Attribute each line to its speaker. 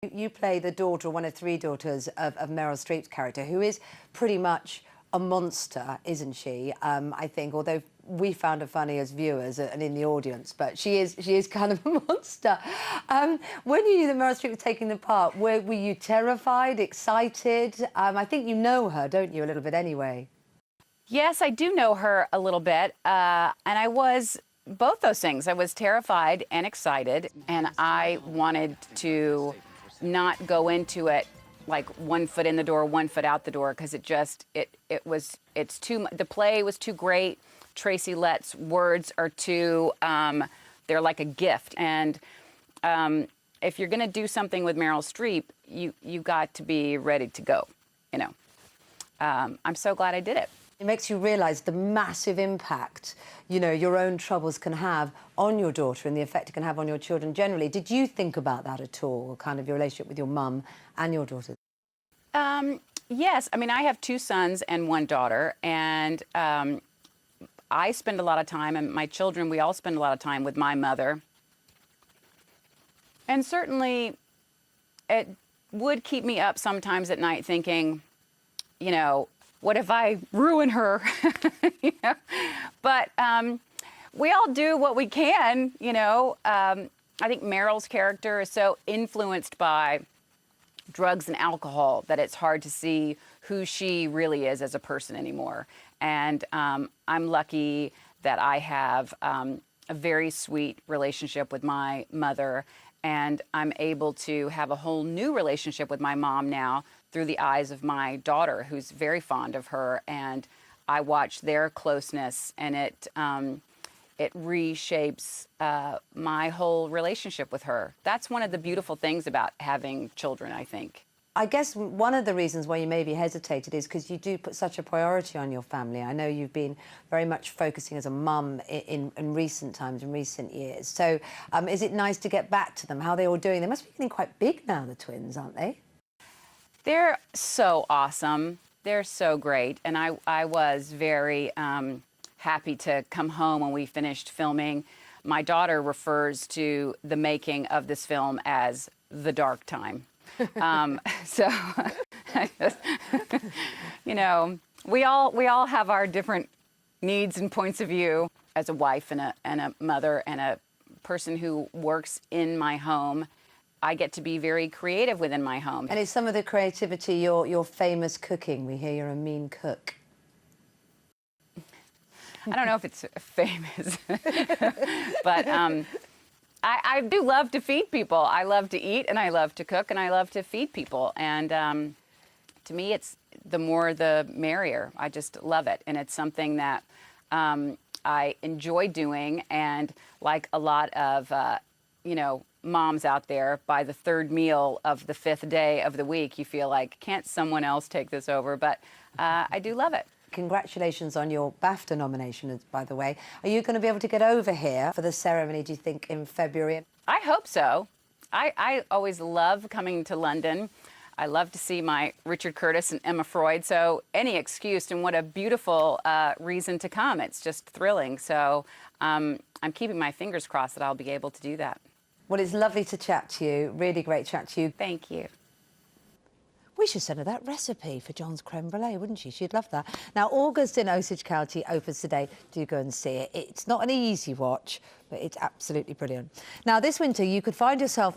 Speaker 1: You play the daughter, one of three daughters of Meryl Streep's character, who is pretty much a monster, isn't she? I think, although we found her funny as viewers and in the audience, but she is kind of a monster. When you knew that Meryl Streep was taking the part, were you terrified, excited? I think you know her, don't you, a little bit anyway?
Speaker 2: Yes, I do know her a little bit, and I was both those things. I was terrified and excited, and I wanted to not go into it like 1 foot in the door, 1 foot out the door, because it's too, the play was too great. Tracy Letts' words are too, they're like a gift. And if you're going to do something with Meryl Streep, you got to be ready to go, you know. I'm so glad I did it.
Speaker 1: It makes you realise the massive impact, you know, your own troubles can have on your daughter and the effect it can have on your children generally. Did you think about that at all, kind of your relationship with your mum and your daughter?
Speaker 2: Yes. I mean, I have 2 sons and 1 daughter, and I spend a lot of time, and my children, we all spend a lot of time with my mother. And certainly it would keep me up sometimes at night thinking, you know, what if I ruin her? You know? But we all do what we can, you know. I think Meryl's character is so influenced by drugs and alcohol that it's hard to see who she really is as a person anymore. And I'm lucky that I have a very sweet relationship with my mother, and I'm able to have a whole new relationship with my mom now through the eyes of my daughter, who's very fond of her, and I watch their closeness, and it reshapes my whole relationship with her. That's one of the beautiful things about having children, I think.
Speaker 1: I guess one of the reasons why you maybe hesitated is because you do put such a priority on your family. I know you've been very much focusing as a mum in recent times, in recent years. So is it nice to get back to them? How are they all doing? They must be getting quite big now, the twins, aren't they?
Speaker 2: They're so awesome. They're so great. And I was very happy to come home when we finished filming. My daughter refers to the making of this film as the dark time. So, you know, we all have our different needs and points of view. As a wife and a mother and a person who works in my home, I get to be very creative within my home.
Speaker 1: And it's some of the creativity, your famous cooking. We hear you're a mean cook.
Speaker 2: I don't know if it's famous, but I do love to feed people. I love to eat, and I love to cook, and I love to feed people. And to me, it's the more the merrier. I just love it, and it's something that I enjoy doing. And like a lot of, you know, moms out there, by the 3rd meal of the 5th day of the week, you feel like, can't someone else take this over? But I do love it.
Speaker 1: Congratulations on your BAFTA nomination, by the way. Are you going to be able to get over here for the ceremony, do you think, in February?
Speaker 2: I hope so. I always love coming to London. I love to see my Richard Curtis and Emma Freud, so any excuse, and what a beautiful reason to come. It's just thrilling. So I'm keeping my fingers crossed that I'll be able to do that.
Speaker 1: Well, it's lovely to chat to you. Really great chat to you.
Speaker 2: Thank you.
Speaker 1: We should send her that recipe for John's creme brulee, wouldn't she? She'd love that. Now, August in Osage County opens today. Do go and see it. It's not an easy watch, but it's absolutely brilliant. Now, this winter, you could find yourself